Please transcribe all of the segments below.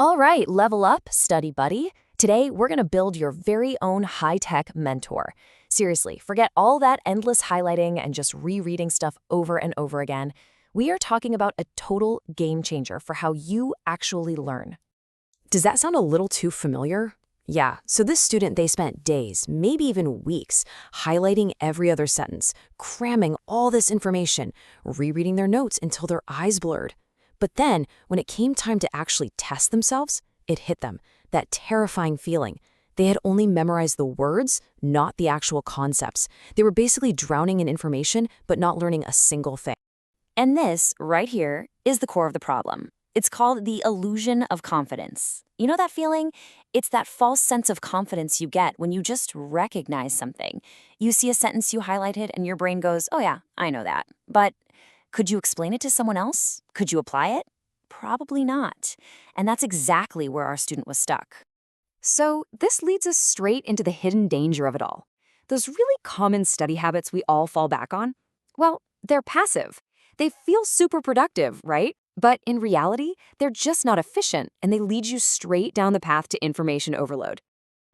All right, level up, study buddy. Today, we're going to build your very own high-tech mentor. Seriously, forget all that endless highlighting and just rereading stuff over and over again. We are talking about a total game changer for how you actually learn. Does that sound a little too familiar? Yeah, so this student, they spent days, maybe even weeks, highlighting every other sentence, cramming all this information, rereading their notes until their eyes blurred. But then, when it came time to actually test themselves, it hit them, that terrifying feeling. They had only memorized the words, not the actual concepts. They were basically drowning in information, but not learning a single thing. And this, right here, is the core of the problem. It's called the illusion of confidence. You know that feeling? It's that false sense of confidence you get when you just recognize something. You see a sentence you highlighted and your brain goes, oh yeah, I know that. But could you explain it to someone else? Could you apply it? Probably not. And that's exactly where our student was stuck. So this leads us straight into the hidden danger of it all. Those really common study habits we all fall back on, well, they're passive. They feel super productive, right? But in reality, they're just not efficient, and they lead you straight down the path to information overload.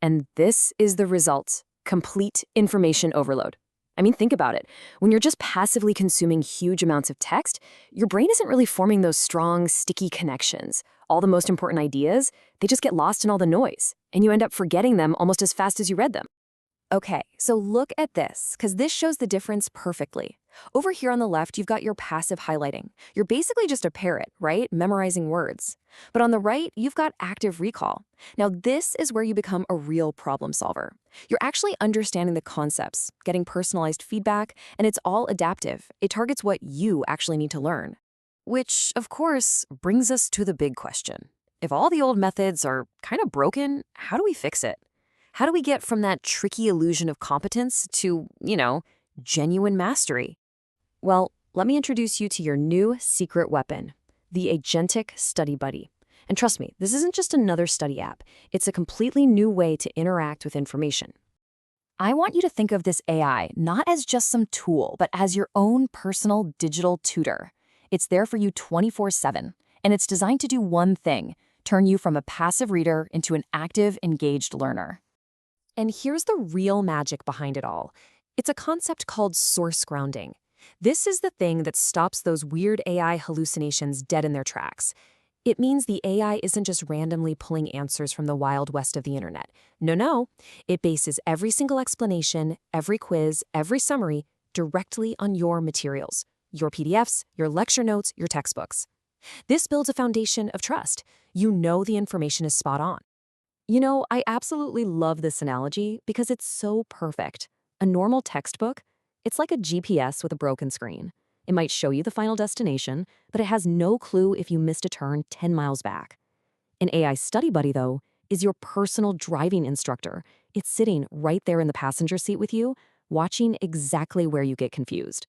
And this is the result: complete information overload. I mean, think about it. When you're just passively consuming huge amounts of text, your brain isn't really forming those strong, sticky connections. All the most important ideas, they just get lost in all the noise, and you end up forgetting them almost as fast as you read them. Okay, so look at this, because this shows the difference perfectly. Over here on the left, you've got your passive highlighting. You're basically just a parrot, right? Memorizing words. But on the right, you've got active recall. Now, this is where you become a real problem solver. You're actually understanding the concepts, getting personalized feedback, and it's all adaptive. It targets what you actually need to learn. Which, of course, brings us to the big question. If all the old methods are kind of broken, how do we fix it? How do we get from that tricky illusion of competence to, genuine mastery? Well, let me introduce you to your new secret weapon, the Agentic Study Buddy. And trust me, this isn't just another study app. It's a completely new way to interact with information. I want you to think of this AI not as just some tool, but as your own personal digital tutor. It's there for you 24/7, and it's designed to do one thing: turn you from a passive reader into an active, engaged learner. And here's the real magic behind it all. It's a concept called source grounding. This is the thing that stops those weird AI hallucinations dead in their tracks. It means the AI isn't just randomly pulling answers from the wild west of the internet. No. It bases every single explanation, every quiz, every summary directly on your materials, your PDFs, your lecture notes, your textbooks. This builds a foundation of trust. You know the information is spot on. I absolutely love this analogy because it's so perfect. A normal textbook, it's like a GPS with a broken screen. It might show you the final destination, but it has no clue if you missed a turn 10 miles back. An AI Study Buddy, though, is your personal driving instructor. It's sitting right there in the passenger seat with you, watching exactly where you get confused.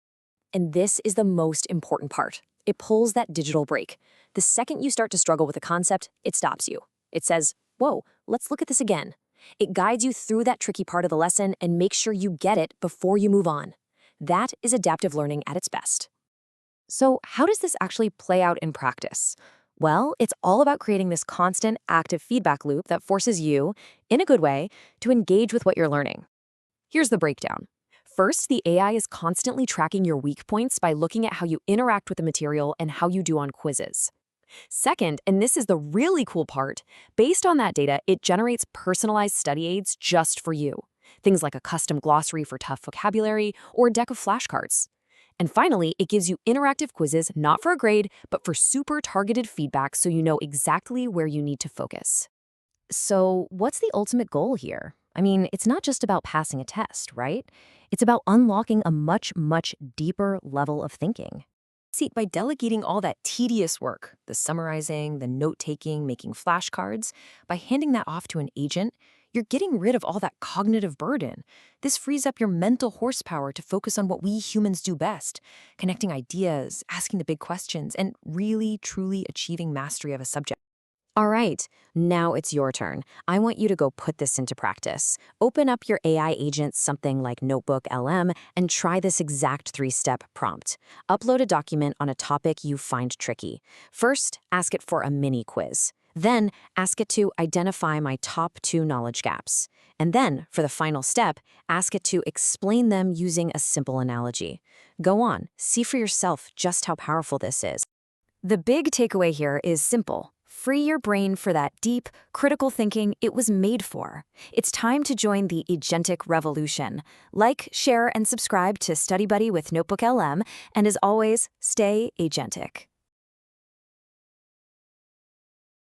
And this is the most important part. It pulls that digital brake. The second you start to struggle with a concept, it stops you. It says, whoa, let's look at this again. It guides you through that tricky part of the lesson and makes sure you get it before you move on. That is adaptive learning at its best. So how does this actually play out in practice? Well, it's all about creating this constant, active feedback loop that forces you, in a good way, to engage with what you're learning. Here's the breakdown. First, the AI is constantly tracking your weak points by looking at how you interact with the material and how you do on quizzes. Second, and this is the really cool part, based on that data, it generates personalized study aids just for you. Things like a custom glossary for tough vocabulary or a deck of flashcards. And finally, it gives you interactive quizzes, not for a grade, but for super targeted feedback so you know exactly where you need to focus. So what's the ultimate goal here? I mean, it's not just about passing a test, right? It's about unlocking a much, much deeper level of thinking. See, by delegating all that tedious work, the summarizing, the note-taking, making flashcards, by handing that off to an agent, you're getting rid of all that cognitive burden. This frees up your mental horsepower to focus on what we humans do best: connecting ideas, asking the big questions, and really, truly achieving mastery of a subject. All right, now it's your turn. I want you to go put this into practice. Open up your AI agent, something like Notebook LM, and try this exact 3-step prompt. Upload a document on a topic you find tricky. First, ask it for a mini quiz. Then ask it to identify my top 2 knowledge gaps. And then, for the final step, ask it to explain them using a simple analogy. Go on, see for yourself just how powerful this is. The big takeaway here is simple. Free your brain for that deep, critical thinking it was made for. It's time to join the agentic revolution. Like, share, and subscribe to Study Buddy with Notebook LM, and as always, stay agentic.